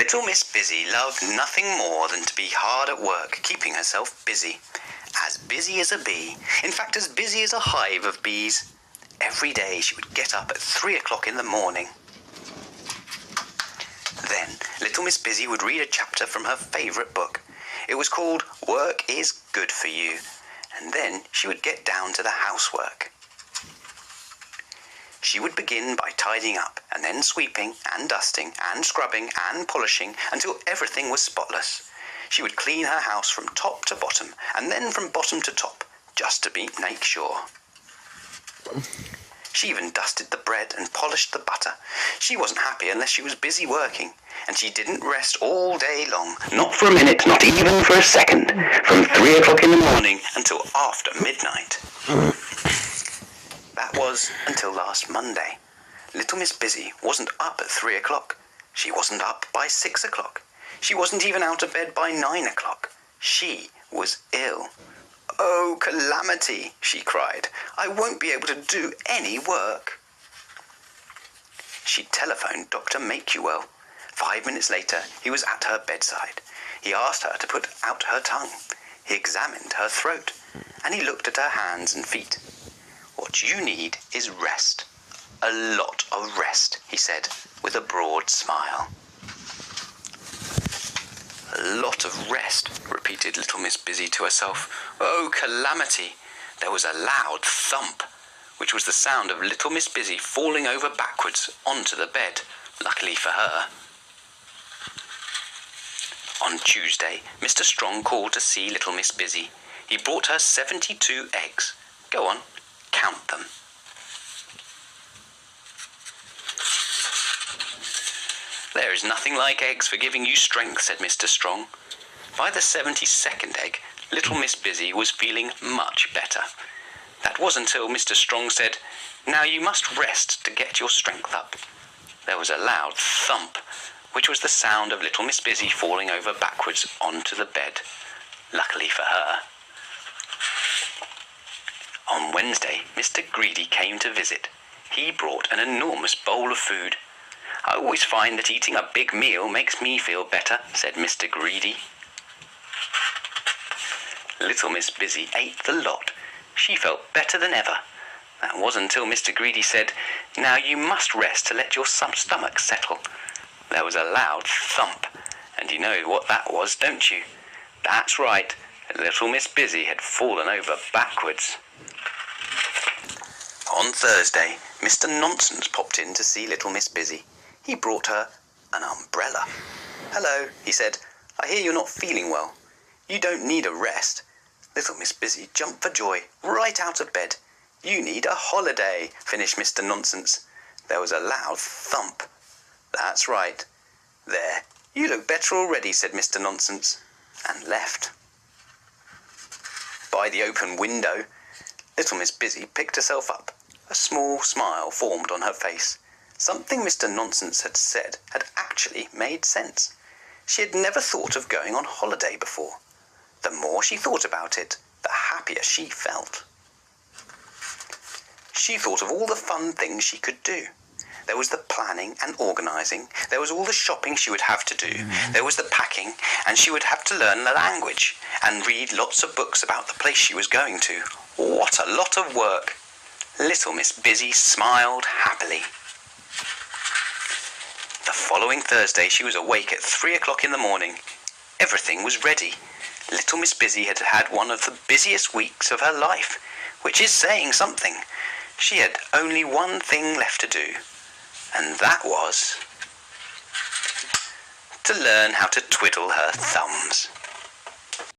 Little Miss Busy loved nothing more than to be hard at work, keeping herself busy. As busy as a bee. In fact, as busy as a hive of bees. Every day she would get up at 3 o'clock in the morning. Then Little Miss Busy would read a chapter from her favourite book. It was called Work is Good for You. And then she would get down to the housework. She would begin by tidying up, and then sweeping and dusting and scrubbing and polishing until everything was spotless. She would clean her house from top to bottom, and then from bottom to top, just to make sure. She even dusted the bread and polished the butter. She wasn't happy unless she was busy working, and she didn't rest all day long. Not for a minute, not even for a second. From 3 o'clock in the morning until after midnight. That was until last Monday. Little Miss Busy wasn't up at 3 o'clock. She wasn't up by 6 o'clock. She wasn't even out of bed by 9 o'clock. She was ill. "Oh, calamity," she cried. "I won't be able to do any work." She telephoned Dr. Makewell. 5 minutes later, he was at her bedside. He asked her to put out her tongue. He examined her throat, and he looked at her hands and feet. "What you need is rest. A lot of rest," he said, with a broad smile. "A lot of rest," repeated Little Miss Busy to herself. "Oh, calamity!" There was a loud thump, which was the sound of Little Miss Busy falling over backwards onto the bed, luckily for her. On Tuesday, Mr. Strong called to see Little Miss Busy. He brought her 72 eggs. Go on, count them. "There is nothing like eggs for giving you strength," said Mr. Strong. By the 72nd egg, Little Miss Busy was feeling much better. That was until Mr. Strong said, "Now you must rest to get your strength up." There was a loud thump, which was the sound of Little Miss Busy falling over backwards onto the bed, luckily for her. On Wednesday, Mr. Greedy came to visit. He brought an enormous bowl of food. "I always find that eating a big meal makes me feel better," said Mr. Greedy. Little Miss Busy ate the lot. She felt better than ever. That was until Mr. Greedy said, "Now you must rest to let your stomach settle." There was a loud thump, and you know what that was, don't you? That's right, Little Miss Busy had fallen over backwards. On Thursday, Mr. Nonsense popped in to see Little Miss Busy. He brought her an umbrella. "Hello," he said. "I hear you're not feeling well. You don't need a rest." Little Miss Busy jumped for joy, right out of bed. "You need a holiday," finished Mr. Nonsense. There was a loud thump. "That's right. There, you look better already," said Mr. Nonsense, and left. By the open window, Little Miss Busy picked herself up. A small smile formed on her face. Something Mr. Nonsense had said had actually made sense. She had never thought of going on holiday before. The more she thought about it, the happier she felt. She thought of all the fun things she could do. There was the planning and organising. There was all the shopping she would have to do. There was the packing, and she would have to learn the language and read lots of books about the place she was going to. What a lot of work! Little Miss Busy smiled happily. The following Thursday she was awake at 3 o'clock in the morning. Everything was ready. Little Miss Busy had had one of the busiest weeks of her life, which is saying something. She had only one thing left to do, and that was to learn how to twiddle her thumbs.